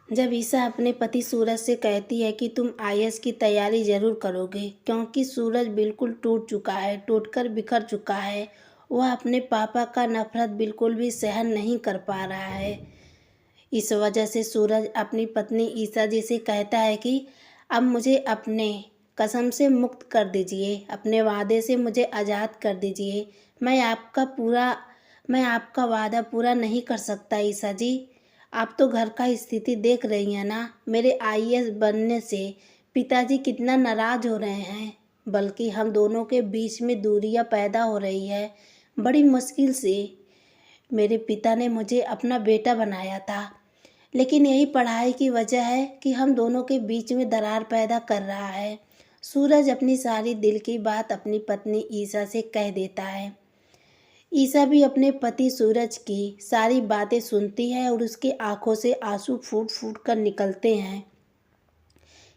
जब ईसा अपने पति सूरज से कहती है कि तुम आईएएस की तैयारी ज़रूर करोगे, क्योंकि सूरज बिल्कुल टूट चुका है, टूटकर बिखर चुका है। वह अपने पापा का नफरत बिल्कुल भी सहन नहीं कर पा रहा है। इस वजह से सूरज अपनी पत्नी ईसा जी से कहता है कि अब मुझे अपने कसम से मुक्त कर दीजिए, अपने वादे से मुझे आज़ाद कर दीजिए। मैं आपका वादा पूरा नहीं कर सकता ईसा जी। आप तो घर का स्थिति देख रही हैं ना, मेरे आईएएस बनने से पिताजी कितना नाराज़ हो रहे हैं, बल्कि हम दोनों के बीच में दूरियां पैदा हो रही है। बड़ी मुश्किल से मेरे पिता ने मुझे अपना बेटा बनाया था, लेकिन यही पढ़ाई की वजह है कि हम दोनों के बीच में दरार पैदा कर रहा है। सूरज अपनी सारी दिल की बात अपनी पत्नी ईसा से कह देता है। ईसा भी अपने पति सूरज की सारी बातें सुनती है और उसकी आंखों से आंसू फूट फूट कर निकलते हैं।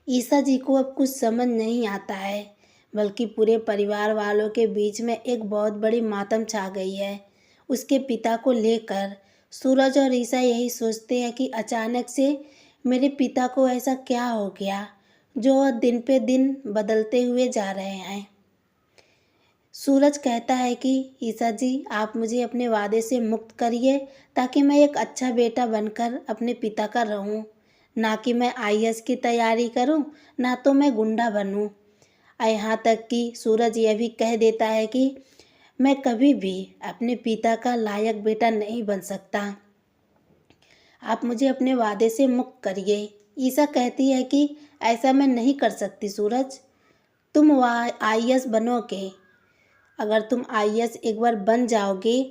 ईसा जी को अब कुछ समझ नहीं आता है, बल्कि पूरे परिवार वालों के बीच में एक बहुत बड़ी मातम छा गई है उसके पिता को लेकर। सूरज और ईसा यही सोचते हैं कि अचानक से मेरे पिता को ऐसा क्या हो गया जो दिन पे दिन बदलते हुए जा रहे हैं। सूरज कहता है कि ईसा जी, आप मुझे अपने वादे से मुक्त करिए, ताकि मैं एक अच्छा बेटा बनकर अपने पिता का रहूं, ना कि मैं आईएएस की तैयारी करूं, ना तो मैं गुंडा बनूं। यहाँ तक कि सूरज यह भी कह देता है कि मैं कभी भी अपने पिता का लायक बेटा नहीं बन सकता। आप मुझे अपने वादे से मुक्त करिए। ईसा कहती है कि ऐसा मैं नहीं कर सकती सूरज, तुम आईएएस बनोगे। अगर तुम आईएएस एक बार बन जाओगे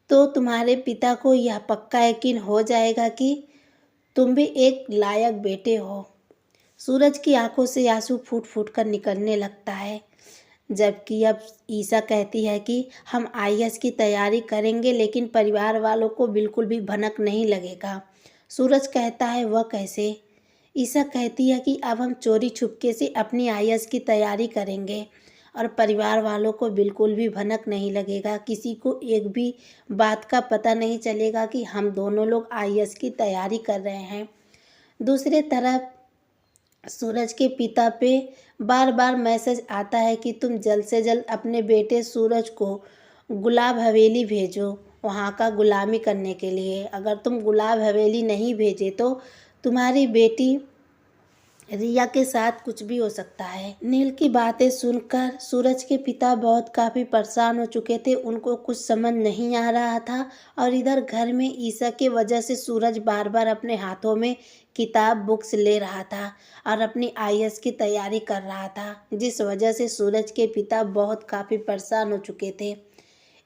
तो तुम्हारे पिता को यह पक्का यकीन हो जाएगा कि तुम भी एक लायक बेटे हो। सूरज की आंखों से आंसू फूट फूट कर निकलने लगता है, जबकि अब ईसा कहती है कि हम आईएएस की तैयारी करेंगे, लेकिन परिवार वालों को बिल्कुल भी भनक नहीं लगेगा। सूरज कहता है, वह कैसे? ईसा कहती है कि अब हम चोरी छुपके से अपनी आईएएस की तैयारी करेंगे और परिवार वालों को बिल्कुल भी भनक नहीं लगेगा, किसी को एक भी बात का पता नहीं चलेगा कि हम दोनों लोग आईएएस की तैयारी कर रहे हैं। दूसरी तरफ सूरज के पिता पे बार बार मैसेज आता है कि तुम जल्द से जल्द अपने बेटे सूरज को गुलाब हवेली भेजो, वहाँ का गुलामी करने के लिए। अगर तुम गुलाब हवेली नहीं भेजे तो तुम्हारी बेटी रिया के साथ कुछ भी हो सकता है। नील की बातें सुनकर सूरज के पिता काफ़ी परेशान हो चुके थे, उनको कुछ समझ नहीं आ रहा था। और इधर घर में ईसा के वजह से सूरज बार बार अपने हाथों में किताब बुक्स ले रहा था और अपनी आईएएस की तैयारी कर रहा था, जिस वजह से सूरज के पिता काफ़ी परेशान हो चुके थे।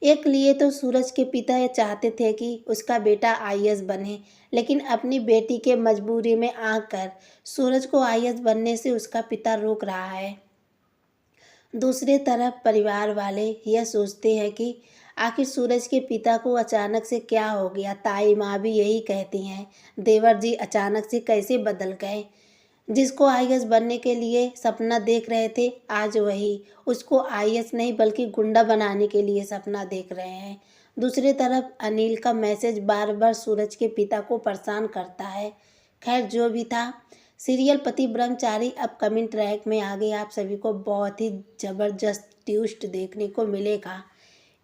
एक लिए तो सूरज के पिता ये चाहते थे कि उसका बेटा आईएएस बने, लेकिन अपनी बेटी के मजबूरी में आकर सूरज को आईएएस बनने से उसका पिता रोक रहा है। दूसरी तरफ परिवार वाले यह सोचते हैं कि आखिर सूरज के पिता को अचानक से क्या हो गया। ताई माँ भी यही कहती हैं, देवर जी अचानक से कैसे बदल गए। जिसको आईएएस बनने के लिए सपना देख रहे थे, आज वही उसको आईएएस नहीं बल्कि गुंडा बनाने के लिए सपना देख रहे हैं। दूसरी तरफ अनिल का मैसेज बार बार सूरज के पिता को परेशान करता है। खैर जो भी था, सीरियल पति ब्रह्मचारी अब कमिंग ट्रैक में आगे आप सभी को बहुत ही ज़बरदस्त ट्विस्ट देखने को मिलेगा,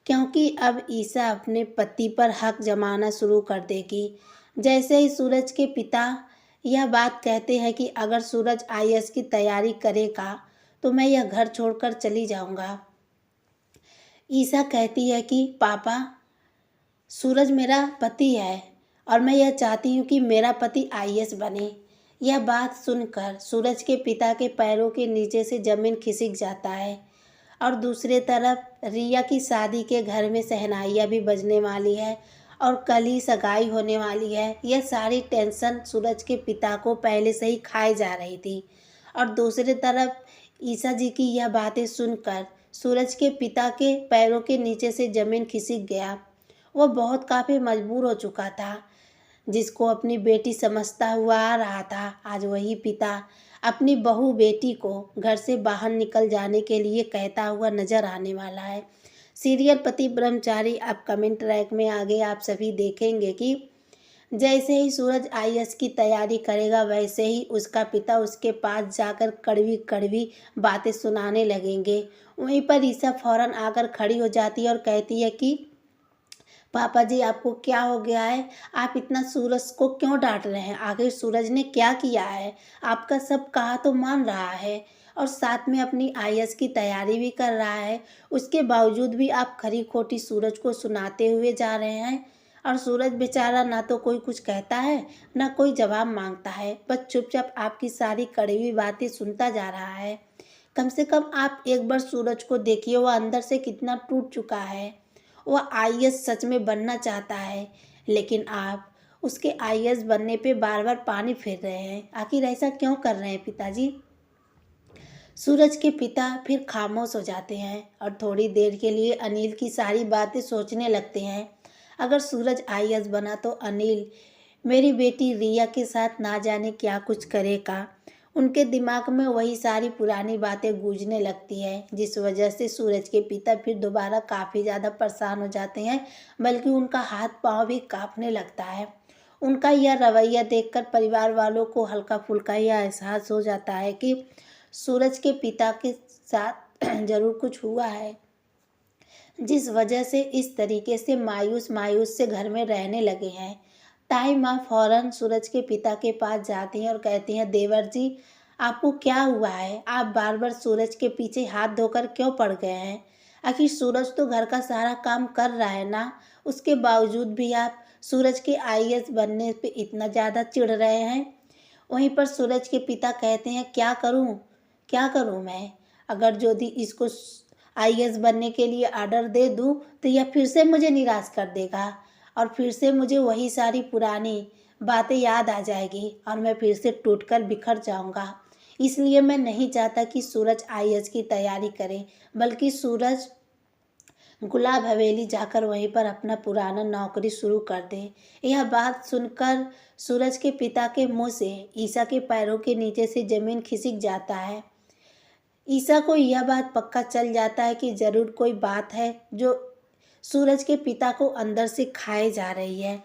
क्योंकि अब ईसा अपने पति पर हक जमाना शुरू कर देगी। जैसे ही सूरज के पिता यह बात कहते हैं कि अगर सूरज आईएएस की तैयारी करेगा तो मैं यह घर छोड़कर चली जाऊंगा, ईसा कहती है कि पापा, सूरज मेरा पति है और मैं यह चाहती हूँ कि मेरा पति आईएएस बने। यह बात सुनकर सूरज के पिता के पैरों के नीचे से ज़मीन खिसक जाता है। और दूसरी तरफ रिया की शादी के घर में शहनाइयाँ भी बजने वाली है और कल ही सगाई होने वाली है। यह सारी टेंशन सूरज के पिता को पहले से ही खाई जा रही थी। और दूसरी तरफ ईसा जी की यह बातें सुनकर सूरज के पिता के पैरों के नीचे से ज़मीन खिसक गया। वो काफ़ी मजबूर हो चुका था, जिसको अपनी बेटी समझता हुआ आ रहा था, आज वही पिता अपनी बहू बेटी को घर से बाहर निकल जाने के लिए कहता हुआ नजर आने वाला है। सीरियल पति ब्रह्मचारी अब कमेंट ट्रैक में आगे आप सभी देखेंगे कि जैसे ही सूरज आईएएस की तैयारी करेगा वैसे ही उसका पिता उसके पास जाकर कड़वी कड़वी बातें सुनाने लगेंगे। वहीं पर ईसा फौरन आकर खड़ी हो जाती है और कहती है कि पापा जी आपको क्या हो गया है? आप इतना सूरज को क्यों डांट रहे हैं? आखिर सूरज ने क्या किया है? आपका सब कहा तो मान रहा है और साथ में अपनी आईएएस की तैयारी भी कर रहा है। उसके बावजूद भी आप खरी खोटी सूरज को सुनाते हुए जा रहे हैं और सूरज बेचारा ना तो कोई कुछ कहता है ना कोई जवाब मांगता है, बस चुपचाप आपकी सारी कड़वी बातें सुनता जा रहा है। कम से कम आप एक बार सूरज को देखिए, वह अंदर से कितना टूट चुका है। वह आईएएस सच में बनना चाहता है, लेकिन आप उसके आईएएस बनने पे बार बार पानी फेर रहे हैं। आखिर ऐसा क्यों कर रहे हैं पिताजी? सूरज के पिता फिर खामोश हो जाते हैं और थोड़ी देर के लिए अनिल की सारी बातें सोचने लगते हैं। अगर सूरज आईएएस बना तो अनिल मेरी बेटी रिया के साथ ना जाने क्या कुछ करेगा। उनके दिमाग में वही सारी पुरानी बातें गूंजने लगती है, जिस वजह से सूरज के पिता फिर दोबारा काफ़ी ज़्यादा परेशान हो जाते हैं, बल्कि उनका हाथ पांव भी कांपने लगता है। उनका यह रवैया देखकर परिवार वालों को हल्का फुल्का यह एहसास हो जाता है कि सूरज के पिता के साथ जरूर कुछ हुआ है, जिस वजह से इस तरीके से मायूस मायूस से घर में रहने लगे हैं। ताई माँ फौरन सूरज के पिता के पास जाती हैं और कहती हैं, देवर जी आपको क्या हुआ है? आप बार बार सूरज के पीछे हाथ धोकर क्यों पड़ गए हैं? आखिर सूरज तो घर का सारा काम कर रहा है ना, उसके बावजूद भी आप सूरज के आईएएस बनने पे इतना ज़्यादा चिढ़ रहे हैं। वहीं पर सूरज के पिता कहते हैं, क्या करूं? क्या करूं मैं? अगर यदि इसको आईएएस बनने के लिए ऑर्डर दे दूं तो यह फिर से मुझे निराश कर देगा और फिर से मुझे वही सारी पुरानी बातें याद आ जाएगी और मैं फिर से टूटकर बिखर जाऊंगा। इसलिए मैं नहीं चाहता कि सूरज आईएएस की तैयारी करे, बल्कि सूरज गुलाब हवेली जाकर वहीं पर अपना पुराना नौकरी शुरू कर दे। यह बात सुनकर सूरज के पिता के मुंह से ईसा के पैरों के नीचे से जमीन खिसक जाता है। ईसा को यह बात पक्का चल जाता है कि जरूर कोई बात है जो सूरज के पिता को अंदर से खाए जा रही है।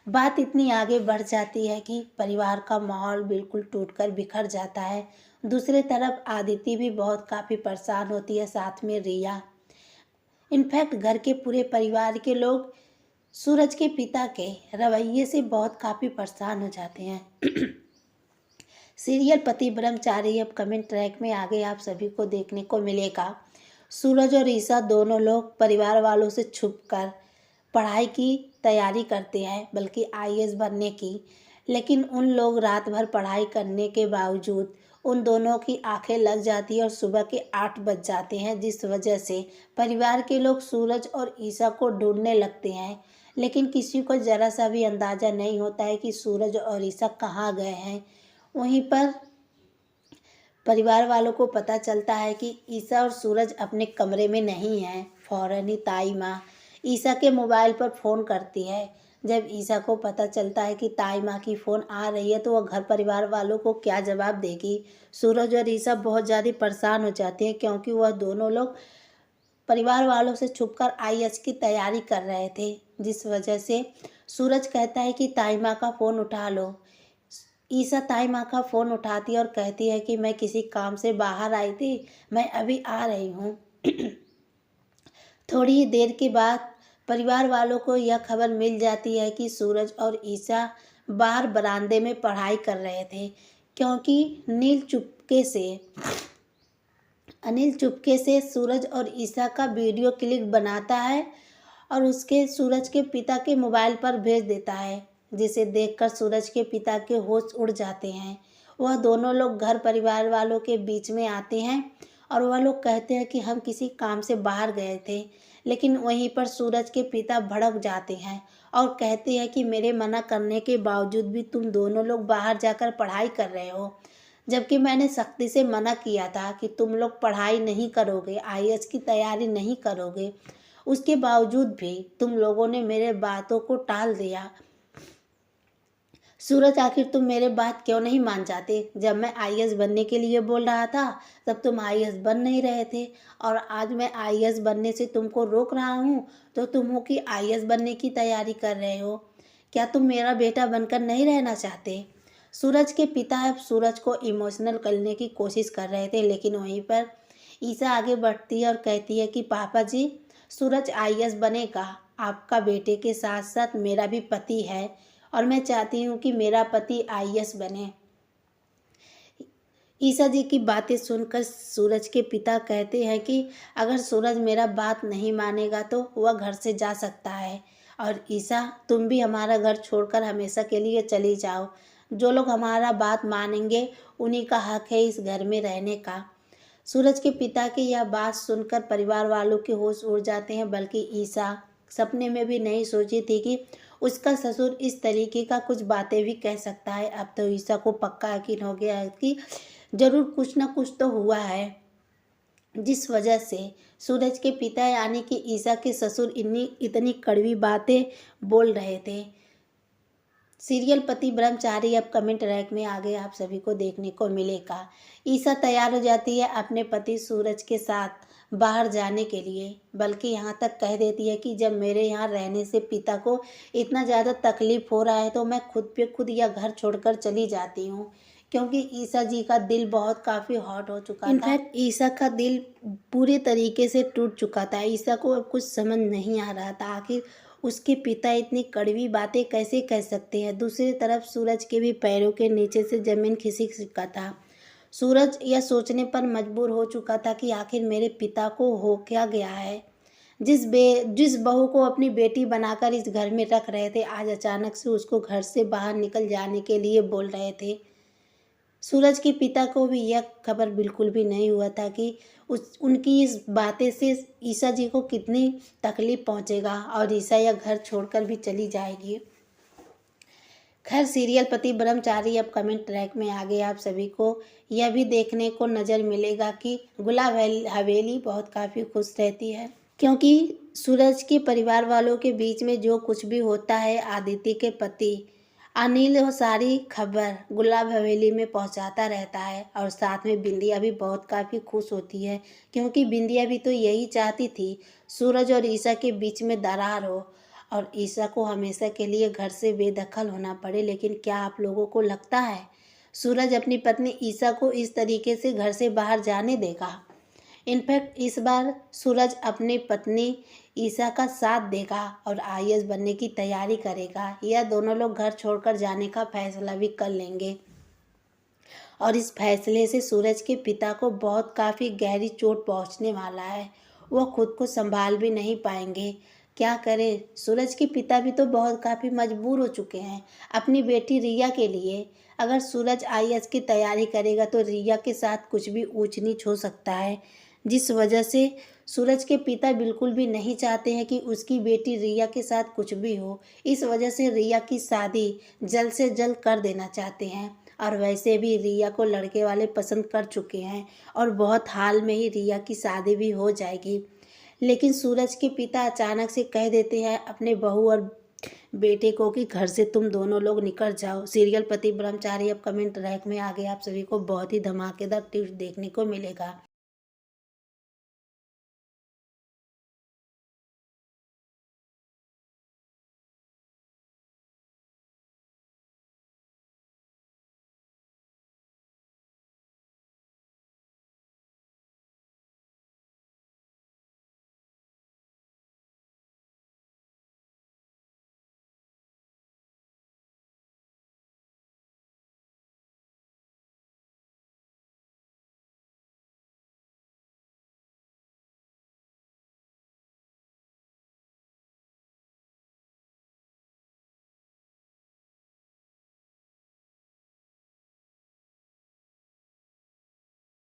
बात इतनी आगे बढ़ जाती है कि परिवार का माहौल बिल्कुल टूटकर बिखर जाता है। दूसरी तरफ आदिति भी बहुत काफ़ी परेशान होती है, साथ में रिया। इनफैक्ट घर के पूरे परिवार के लोग सूरज के पिता के रवैये से बहुत काफ़ी परेशान हो जाते हैं। सीरियल पति ब्रह्मचारी अब कमेंट ट्रैक में आगे आप सभी को देखने को मिलेगा। सूरज और ईसा दोनों लोग परिवार वालों से छुपकर पढ़ाई की तैयारी करते हैं, बल्कि आईएएस बनने की। लेकिन उन लोग रात भर पढ़ाई करने के बावजूद उन दोनों की आंखें लग जाती है और सुबह के 8 बज जाते हैं, जिस वजह से परिवार के लोग सूरज और ईसा को ढूंढने लगते हैं। लेकिन किसी को ज़रा सा भी अंदाज़ा नहीं होता है कि सूरज और ईसा कहाँ गए हैं। वहीं पर परिवार वालों को पता चलता है कि ईसा और सूरज अपने कमरे में नहीं हैं। फौरन ही ताई माँ ईसा के मोबाइल पर फ़ोन करती है। जब ईसा को पता चलता है कि ताई माँ की फ़ोन आ रही है तो वह घर परिवार वालों को क्या जवाब देगी। सूरज और ईसा बहुत ज़्यादा परेशान हो जाते हैं, क्योंकि वह दोनों लोग परिवार वालों से छुपकर आईएएस की तैयारी कर रहे थे, जिस वजह से सूरज कहता है कि ताई माँ का फ़ोन उठा लो। ईसा ताई माँ का फ़ोन उठाती है और कहती है कि मैं किसी काम से बाहर आई थी, मैं अभी आ रही हूँ। थोड़ी ही देर के बाद परिवार वालों को यह खबर मिल जाती है कि सूरज और ईसा बाहर बरामदे में पढ़ाई कर रहे थे, क्योंकि अनिल चुपके से सूरज और ईसा का वीडियो क्लिप बनाता है और उसके सूरज के पिता के मोबाइल पर भेज देता है, जिसे देखकर सूरज के पिता के होश उड़ जाते हैं। वह दोनों लोग घर परिवार वालों के बीच में आते हैं और वह लोग कहते हैं कि हम किसी काम से बाहर गए थे। लेकिन वहीं पर सूरज के पिता भड़क जाते हैं और कहते हैं कि मेरे मना करने के बावजूद भी तुम दोनों लोग बाहर जाकर पढ़ाई कर रहे हो, जबकि मैंने सख्ती से मना किया था कि तुम लोग पढ़ाई नहीं करोगे, आईएएस की तैयारी नहीं करोगे। उसके बावजूद भी तुम लोगों ने मेरे बातों को टाल दिया। सूरज आखिर तुम मेरे बात क्यों नहीं मान जाते? जब मैं आईएएस बनने के लिए बोल रहा था तब तुम आईएएस बन नहीं रहे थे, और आज मैं आईएएस बनने से तुमको रोक रहा हूँ तो तुम हो कि आईएएस बनने की तैयारी कर रहे हो। क्या तुम मेरा बेटा बनकर नहीं रहना चाहते? सूरज के पिता अब सूरज को इमोशनल करने की कोशिश कर रहे थे, लेकिन वहीं पर ईसा आगे बढ़ती है और कहती है कि पापा जी, सूरज आईएएस बनेगा। आपका बेटे के साथ साथ मेरा भी पति है और मैं चाहती हूँ कि मेरा पति आईएएस बने। ईसा जी की बातें सुनकर सूरज के पिता कहते हैं कि अगर सूरज मेरा बात नहीं मानेगा तो वह घर से जा सकता है, और ईसा तुम भी हमारा घर छोड़कर हमेशा के लिए चली जाओ। जो लोग हमारा बात मानेंगे उन्हीं का हक है इस घर में रहने का। सूरज के पिता की यह बात सुनकर परिवार वालों के होश उड़ जाते हैं, बल्कि ईसा सपने में भी नहीं सोची थी कि उसका ससुर इस तरीके का कुछ बातें भी कह सकता है। अब तो ईसा को पक्का यकीन हो गया है कि जरूर कुछ ना कुछ तो हुआ है, जिस वजह से सूरज के पिता यानी कि ईसा के ससुर इतनी कड़वी बातें बोल रहे थे। सीरियल पति ब्रह्मचारी अब कमेंट रैक में आगे आप सभी को देखने को मिलेगा। ईसा तैयार हो जाती है अपने पति सूरज के साथ बाहर जाने के लिए, बल्कि यहाँ तक कह देती है कि जब मेरे यहाँ रहने से पिता को इतना ज़्यादा तकलीफ हो रहा है तो मैं खुद पे खुद यह घर छोड़कर चली जाती हूँ, क्योंकि ईसा जी का दिल बहुत काफ़ी हॉट हो चुका था। इनफैक्ट ईसा का दिल पूरे तरीके से टूट चुका था। ईसा को अब कुछ समझ नहीं आ रहा था, आखिर उसके पिता इतनी कड़वी बातें कैसे कह सकते हैं। दूसरी तरफ सूरज के भी पैरों के नीचे से ज़मीन खिसक चुका था। सूरज यह सोचने पर मजबूर हो चुका था कि आखिर मेरे पिता को हो क्या गया है। जिस बहू को अपनी बेटी बनाकर इस घर में रख रहे थे, आज अचानक से उसको घर से बाहर निकल जाने के लिए बोल रहे थे। सूरज के पिता को भी यह खबर बिल्कुल भी नहीं हुआ था कि उनकी इस बातें से ईसा जी को कितनी तकलीफ पहुंचेगा और ईसा यह घर छोड़कर भी चली जाएगी। खैर, सीरियल पति ब्रह्मचारी अब कमेंट ट्रैक में आगे आप सभी को यह भी देखने को नज़र मिलेगा कि गुलाब हवेली बहुत काफ़ी खुश रहती है, क्योंकि सूरज के परिवार वालों के बीच में जो कुछ भी होता है, आदित्य के पति अनिल वो सारी खबर गुलाब हवेली में पहुंचाता रहता है। और साथ में बिंदिया भी बहुत काफ़ी खुश होती है, क्योंकि बिंदिया भी तो यही चाहती थी सूरज और ईसा के बीच में दरार हो और ईसा को हमेशा के लिए घर से बेदखल होना पड़े। लेकिन क्या आप लोगों को लगता है सूरज अपनी पत्नी ईसा को इस तरीके से घर से बाहर जाने देगा? इनफैक्ट इस बार सूरज अपनी पत्नी ईसा का साथ देगा और आईएएस बनने की तैयारी करेगा। यह दोनों लोग घर छोड़कर जाने का फैसला भी कर लेंगे और इस फैसले से सूरज के पिता को बहुत काफ़ी गहरी चोट पहुंचने वाला है। वो खुद को संभाल भी नहीं पाएंगे। क्या करें, सूरज के पिता भी तो बहुत काफ़ी मजबूर हो चुके हैं अपनी बेटी रिया के लिए। अगर सूरज आईएएस की तैयारी करेगा तो रिया के साथ कुछ भी ऊंच नीच हो सकता है, जिस वजह से सूरज के पिता बिल्कुल भी नहीं चाहते हैं कि उसकी बेटी रिया के साथ कुछ भी हो। इस वजह से रिया की शादी जल्द से जल्द कर देना चाहते हैं। और वैसे भी रिया को लड़के वाले पसंद कर चुके हैं और बहुत हाल में ही रिया की शादी भी हो जाएगी। लेकिन सूरज के पिता अचानक से कह देते हैं अपने बहू और बेटे को कि घर से तुम दोनों लोग निकल जाओ। सीरियल पति ब्रह्मचारी अब कमेंट रैक में आगे आप सभी को बहुत ही धमाकेदार टिप्स देखने को मिलेगा।